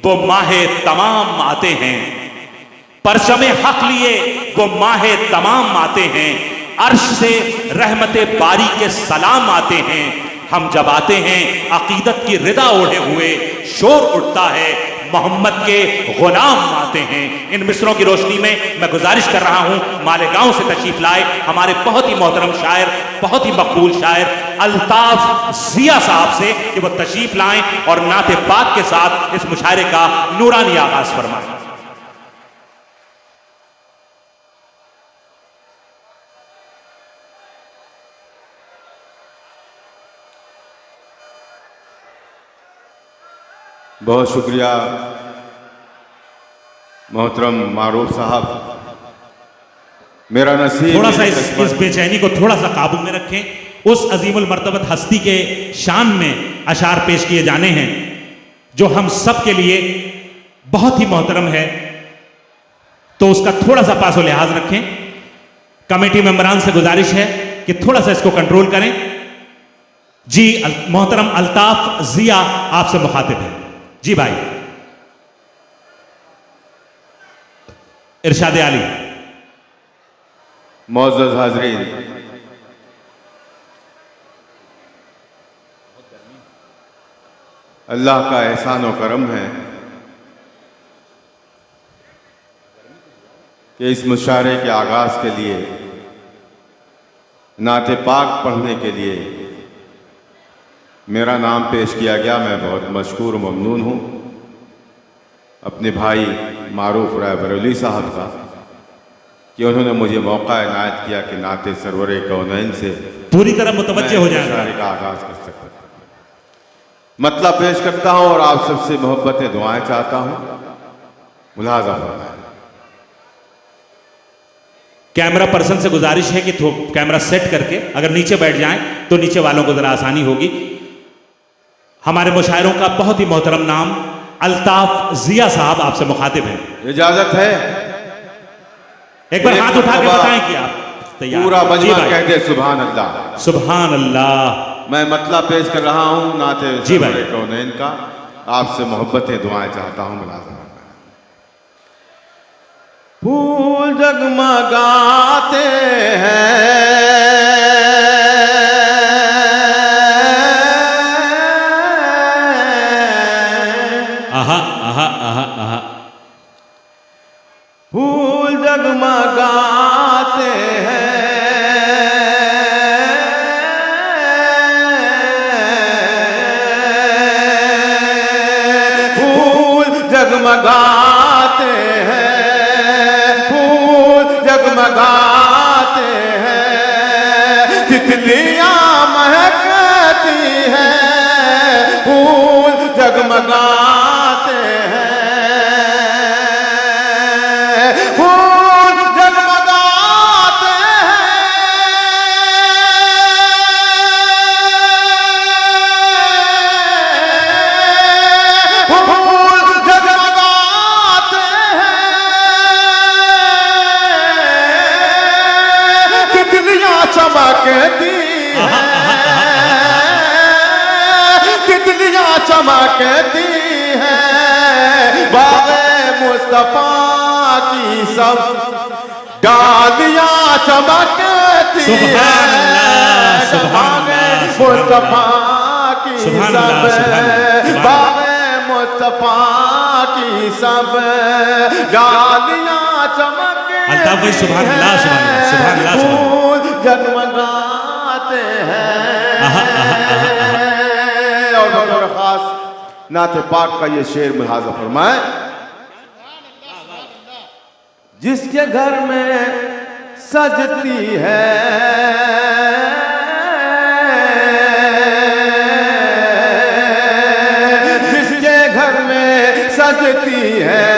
वो माहे तमाम आते हैं, परचमे हक लिए वो माहे तमाम आते हैं, अर्श से रहमते बारी के सलाम आते हैं। हम जब आते हैं अकीदत की रिदा ओढ़े हुए, शोर उठता है मोहम्मद के गुलाम आते हैं। इन मिसरों की रोशनी में मैं गुजारिश कर रहा हूं मालेगांव से तशरीफ लाए हमारे बहुत ही मोहतरम शायर, बहुत ही मकबूल शायर अल्ताफ जिया साहब से कि वो तशरीफ लाएं और नाते पाक के साथ इस मुशायरे का नूरानी आगाज फरमाएं। बहुत शुक्रिया मोहतरम मारूफ साहब। मेरा नसीब थोड़ा सा इस बेचैनी को थोड़ा सा काबू में रखें। उस अजीमुल मर्तबत हस्ती के शान में अशार पेश किए जाने हैं जो हम सब के लिए बहुत ही मोहतरम है, तो उसका थोड़ा सा पासो लिहाज रखें। कमेटी मेंबरान से गुजारिश है कि थोड़ा सा इसको कंट्रोल करें। जी मोहतरम अल्ताफ जिया आपसे मुखातिब है। जी भाई इरशाद आली। मौजूद हाजरीन, अल्लाह का एहसान और करम है कि इस मुशायरे के आगाज़ के लिए नाते पाक पढ़ने के लिए मेरा नाम पेश किया गया। मैं बहुत मशकूर ममनून हूँ अपने भाई मारूफ राय बरेलवी साहब का कि उन्होंने मुझे मौका इनायत किया कि नाते सरवरे कौनैन से पूरी तरह मुतवज्जे हो जाए मुशायरे का आगाज़ कर सकता हूँ। मतलब पेश करता हूँ और आप सबसे मोहब्बतें दुआएं चाहता हूँ। मुलाज़ा फरमाएं। कैमरा पर्सन से गुजारिश है कि कैमरा सेट करके अगर नीचे बैठ जाएं तो नीचे वालों को जरा आसानी होगी। हमारे मुशायरों का बहुत ही मोहतरम नाम अल्ताफ जिया साहब आपसे मुखातिब हैं। इजाजत है? एक बार हाथ उठा के बताएं कि आप तैयार? पूरा मजमा कहते सुभान अल्लाह। सुभान अल्लाह। मैं मतलब पेश कर रहा हूँ नाते जी भाई कौनैन का। आपसे मोहब्बतें दुआएं चाहता हूँ। मुलाज़ा फूल जगमगाते हैं, आहा आहा आहा आहा। फूल जगमगाते हैं, फूल जगमगाते हैं, जगमगाते हैं, तितलियां महकती हैं, फूल जगमगाते हैं, फूल जगमगाते हैं, फूल जगमगाते हैं, चमकती है, तितलियां चमकती है, बाग़े मुस्तफा की सब डालियां चमकती है, बाग़े मुस्तफा की सब, बाग़े मुस्तफा की सब डालियां चमकती है। अल्ताफ भाई सुभान अल्लाह, सुभान अल्लाह, सुभान अल्लाह। जगमगाते हैं। और बतौर खास नाते पाक का ये शेर मुलाज़ा फरमाए। जिसके घर में सजती है, जिसके घर में सजती है,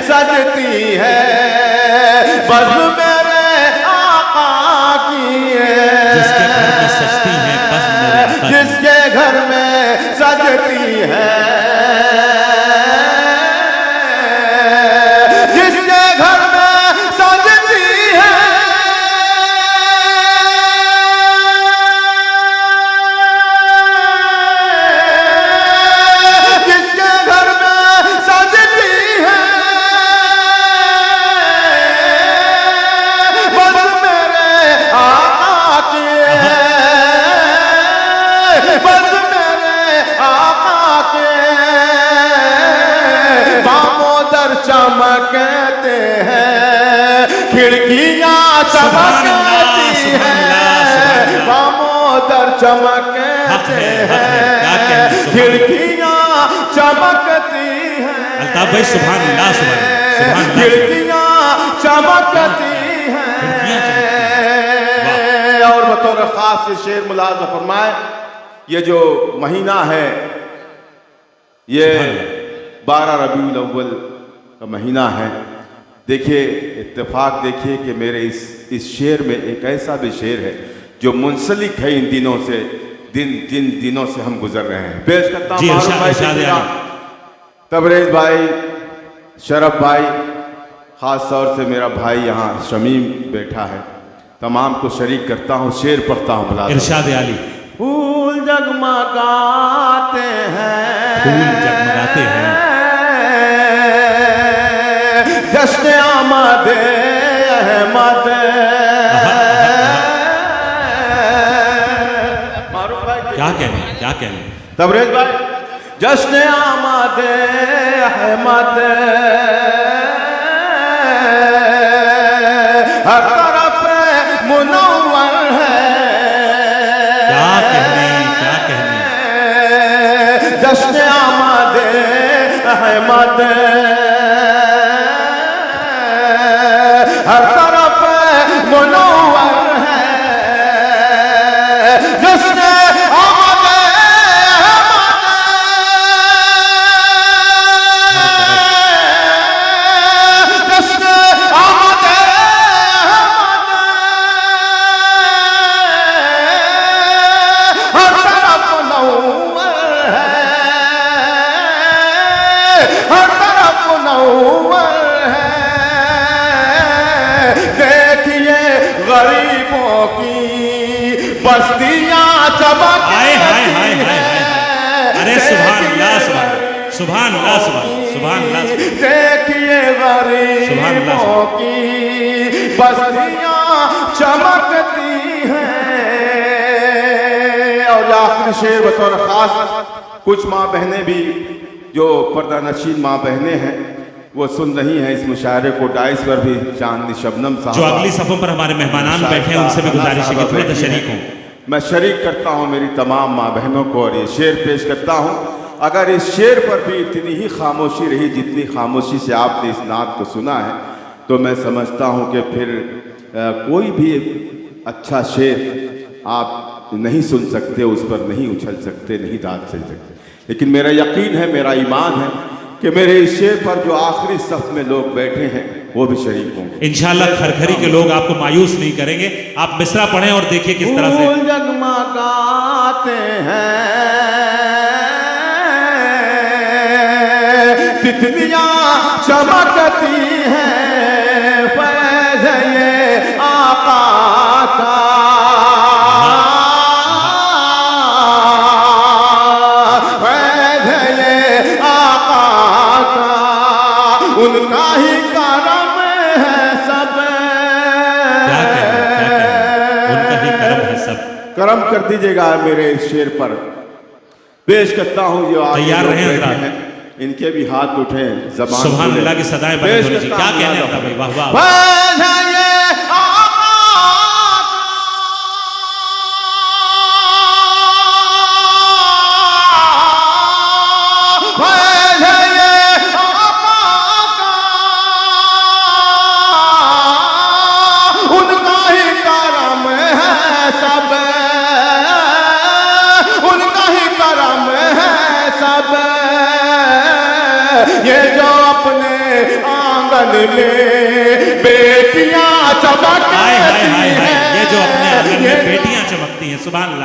सजती है, बज़्म मेरे आका की है। जिसके घर में सजती है बज़्म मेरे आका, जिसके घर में सजती है, जिसके घर में सजती है, चमकते हैं, खिड़कियां चमकती हैं, दामोदर चमकते हैं, खिड़कियां चमकती हैं। अल्ताफ भाई सुभान अल्लाह, सुभान अल्लाह। खिड़कियां चमकती हैं। और बतौर खास ये शेर मुलाज़ा फरमाए, ये जो महीना है ये 12 रबीउल अव्वल का महीना है। देखिए इत्तेफाक देखिए कि मेरे इस शेर में एक ऐसा भी शेर है जो मुंसलिक है इन दिनों से, जिन दिनों से हम गुजर रहे हैं। पेश करता हूँ मारूफ भाई, तबरेज भाई, शरफ भाई, ख़ास तौर से मेरा भाई यहाँ शमीम बैठा है, तमाम को शरीक करता हूँ, शेर पढ़ता हूँ। इरशाद आली। फूल जगमगाते हैं, फूल जगमगाते हैं, जश्न आमदे अहमद। मारूफ भाई क्या कहने, क्या कहने। तबरेज भाई, जश्न आमदे अहमद, हर तरफ मुनव्वर है। क्या कहने, क्या कहने। जश्न आमदे अहमद, हर तरफ मुनव्वर है। जश्न आमदे अहमद, जश्न आमदे अहमद, हर तरफ मुनव्वर है, हर तरफ मुनव्वर है। देखिए गरीबों की बस्तियां चमकती हैं। अरे सुभान अल्लाह, सुभान अल्लाह, सुभान अल्लाह। देखिए गरीबों की बस्तियां चमकती हैं। और आखिरी शेर बतौर खास, कुछ माँ बहनें भी जो पर्दा नशीन माँ बहनें हैं वो सुन रही हैं इस मुशायरे को। डाइस पर भी चांदनी शबनम साहब जो अगली सफों पर हमारे मेहमानान बैठे हैं उनसे भी गुजारिश है कि थोड़ा शरीक हों। मैं शरीक करता हूँ मेरी तमाम माँ बहनों को और ये शेर पेश करता हूँ। अगर इस शेर पर भी इतनी ही खामोशी रही जितनी खामोशी से आपने इस नात को सुना है, तो मैं समझता हूँ कि फिर कोई भी अच्छा शेर आप नहीं सुन सकते, उस पर नहीं उछल सकते, नहीं दाद चल सकते। लेकिन मेरा यकीन है, मेरा ईमान है कि मेरे इस शेर पर जो आखिरी सफ में लोग बैठे हैं वो भी शरीक होंगे इंशाल्लाह। खरखरी के लोग आपको मायूस नहीं करेंगे। आप मिसरा पढ़ें और देखिए किस तरह से। फूल जगमगाते हैं, तितलियां चमकती हैं, फैज़ ये आका का उनका ही करम है सब। क्या कहने, उनका ही करम है सब। करम कर दीजिएगा मेरे इस शेर पर। पेश करता हूँ जो आगे तैयार लोग रहें बैठे हज़रात। हैं, इनके भी हाथ उठे, जबान सुभान खुले। अल्लाह की सदाएं बनी पेश होनी चाहिए। करता क्या हूँ कहने ज़्यादा भाई, वाह वाह। फैज़ है ये ये जो अपने आंगन में बेटियां चमकती हैं, ये जो अपने आंगन में बेटियां चमकती हैं, सुभान अल्लाह।